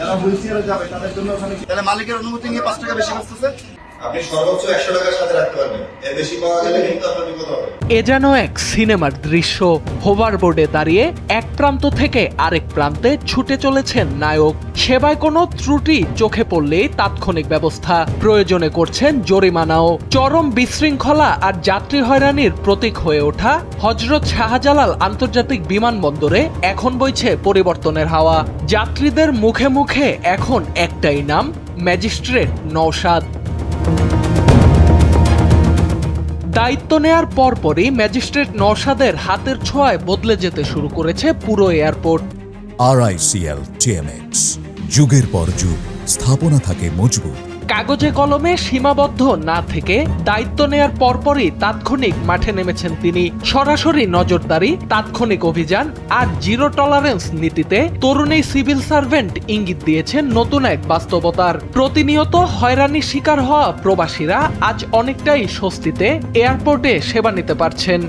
যারা হুইল চেয়ারে যাবে তাদের জন্য ওখানে তাহলে মালিকের অনুমতি নিয়ে 5 টাকা বেশি আসতেছে। আপনি সর্বোচ্চ 100 টাকার সাথে রাখতে পারবেন, এর বেশি পাওয়া গেলে কিন্তু আপনার বিপদ হবে। এ যেন এক সিনেমার দৃশ্য। হোভারবোর্ডে দাঁড়িয়ে এক প্রান্ত থেকে আরেক প্রান্তে ছুটে চলেছেন নায়ক। সেবায় কোনো ত্রুটি চোখে পড়লেই তাৎক্ষণিক ব্যবস্থা, প্রয়োজনে করছেন জরিমানাও। চরম বিশৃঙ্খলা আর যাত্রী হয়রানির প্রতীক হয়ে ওঠা হযরত শাহজালাল আন্তর্জাতিক বিমানবন্দরে এখন বইছে পরিবর্তনের হাওয়া। যাত্রীদের মুখে মুখে এখন একটাই নাম, ম্যাজিস্ট্রেট নওশাদ। দায়িত্ব নেয়ার পরপরই ম্যাজিস্ট্রেট নওশাদের হাতের ছোঁয়ায় বদলে যেতে শুরু করেছে পুরো এয়ারপোর্ট। RICL TMX, যুগের পর যুগ স্থাপনা থাকে মজবুত। কাগজে কলমে সীমাবদ্ধ না থেকে দায়িত্ব নেয়ার পরপরই তাৎক্ষণিক মাঠে নেমেছেন তিনি। সরাসরি নজরদারি, তাৎক্ষণিক অভিযান আর জিরো টলারেন্স নীতিতে তরুণী সিভিল সার্ভেন্ট ইঙ্গিত দিয়েছেন নতুন এক বাস্তবতার। প্রতিনিয়ত হয়রানির শিকার হওয়া প্রবাসীরা আজ অনেকটাই স্বস্তিতে এয়ারপোর্টে সেবা নিতে পারছেন।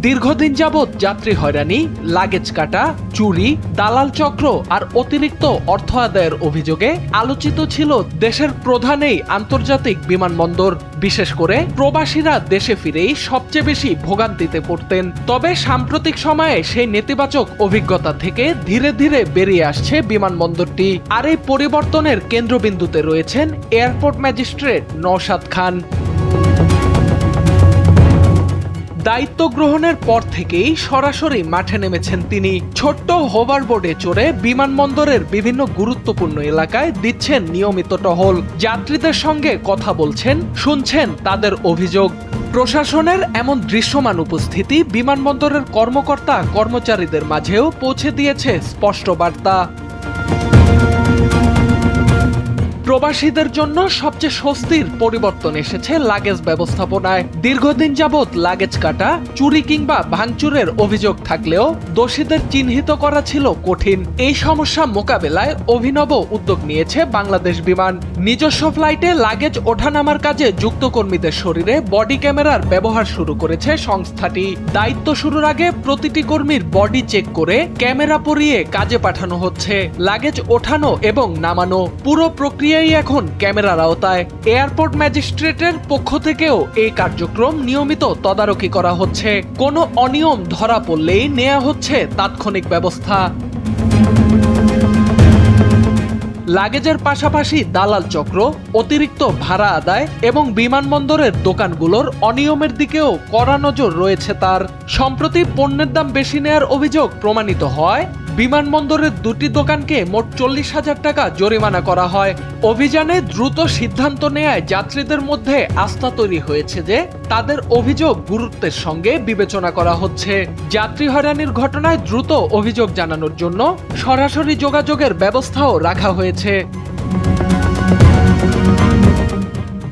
দীর্ঘদিন যাবৎ যাত্রী হয়রানি, লাগেজ কাটা, চুরি, দালাল চক্র আর অতিরিক্ত অর্থ আদায়ের অভিযোগে আলোচিত ছিল দেশের প্রধান এই আন্তর্জাতিক বিমানবন্দর। বিশেষ করে প্রবাসীরা দেশে ফিরেই সবচেয়ে বেশি ভোগান্তিতে পড়তেন। তবে সাম্প্রতিক সময়ে সেই নেতিবাচক অভিজ্ঞতা থেকে ধীরে ধীরে বেরিয়ে আসছে বিমানবন্দরটি। আর এই পরিবর্তনের কেন্দ্রবিন্দুতে রয়েছেন এয়ারপোর্ট ম্যাজিস্ট্রেট নওশাদ খান। দায়িত্ব গ্রহণের পর থেকেই সরাসরি মাঠে নেমেছেন তিনি। ছোট্ট হোভারবোর্ডে চড়ে বিমানবন্দরের বিভিন্ন গুরুত্বপূর্ণ এলাকায় দিচ্ছেন নিয়মিত টহল। যাত্রীদের সঙ্গে কথা বলছেন, শুনছেন তাদের অভিযোগ। প্রশাসনের এমন দৃশ্যমান উপস্থিতি বিমানবন্দরের কর্মকর্তা কর্মচারীদের মাঝেও পৌঁছে দিয়েছে স্পষ্ট বার্তা। প্রবাসীদের জন্য সবচেয়ে স্বস্তির পরিবর্তন এসেছে লাগেজ ব্যবস্থাপনায়। দীর্ঘদিন যাবৎ লাগেজ কাটা, চুরি কিংবা ভাঙচুরের অভিযোগ থাকলেও দোষীদের চিহ্নিত করা ছিল কঠিন। এই সমস্যা মোকাবেলায় অভিনব উদ্যোগ নিয়েছে বাংলাদেশ বিমান। নিজস্ব ফ্লাইটে লাগেজ ওঠানামার কাজে যুক্ত কর্মীদের শরীরে বডি ক্যামেরার ব্যবহার শুরু করেছে সংস্থাটি। দায়িত্ব শুরুর আগে প্রতিটি কর্মীর বডি চেক করে ক্যামেরা পরিয়ে কাজে পাঠানো হচ্ছে। লাগেজ ওঠানো এবং নামানো পুরো প্রক্রিয়া এখন ক্যামেরার আওতায়। এয়ারপোর্ট ম্যাজিস্ট্রেটের পক্ষ থেকেও এই কার্যক্রম নিয়মিত তদারকি করা হচ্ছে। কোনো অনিয়ম ধরা পড়লেই নেওয়া হচ্ছে তাৎক্ষণিক ব্যবস্থা। লাগেজের পাশাপাশি দালাল চক্র, অতিরিক্ত ভাড়া আদায় এবং বিমানবন্দরের দোকানগুলোর অনিয়মের দিকেও কড়া নজর রয়েছে তার। সম্প্রতি পণ্যের দাম বেশি নেয়ার অভিযোগ প্রমাণিত হয় বিমানবন্দরের দুটি দোকানকে মোট 40,000 টাকা জরিমানা করা হয়। অভিযানে দ্রুত সিদ্ধান্ত নেয়ায় যাত্রীদের মধ্যে আস্থা তৈরি হয়েছে যে তাদের অভিযোগ গুরুত্বের সঙ্গে বিবেচনা করা হচ্ছে। যাত্রী হয়রানির ঘটনায় দ্রুত অভিযোগ জানানোর জন্য সরাসরি যোগাযোগের ব্যবস্থাও রাখা হয়েছে।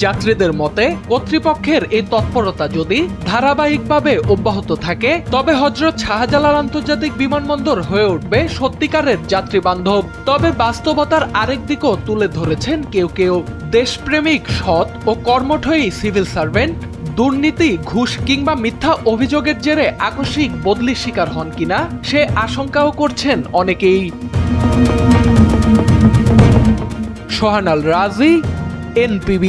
যাত্রীদের মতে কর্তৃপক্ষের এই তৎপরতা যদি ধারাবাহিকভাবে অব্যাহত থাকে তবে হযরত শাহজালাল আন্তর্জাতিক বিমানবন্দর হয়ে উঠবে সত্যিকারের যাত্রী বান্ধব। তবে বাস্তবতার আরেক দিকও তুলে ধরেছেন কেউ কেউ। দেশপ্রেমিক, সৎ ও কর্মঠয়ী সিভিল সার্ভেন্ট দুর্নীতি, ঘুষ কিংবা মিথ্যা অভিযোগের জেরে আকস্মিক বদলির শিকার হন কিনা সে আশঙ্কাও করছেন অনেকেই। সোহান আল রাজি, NPB।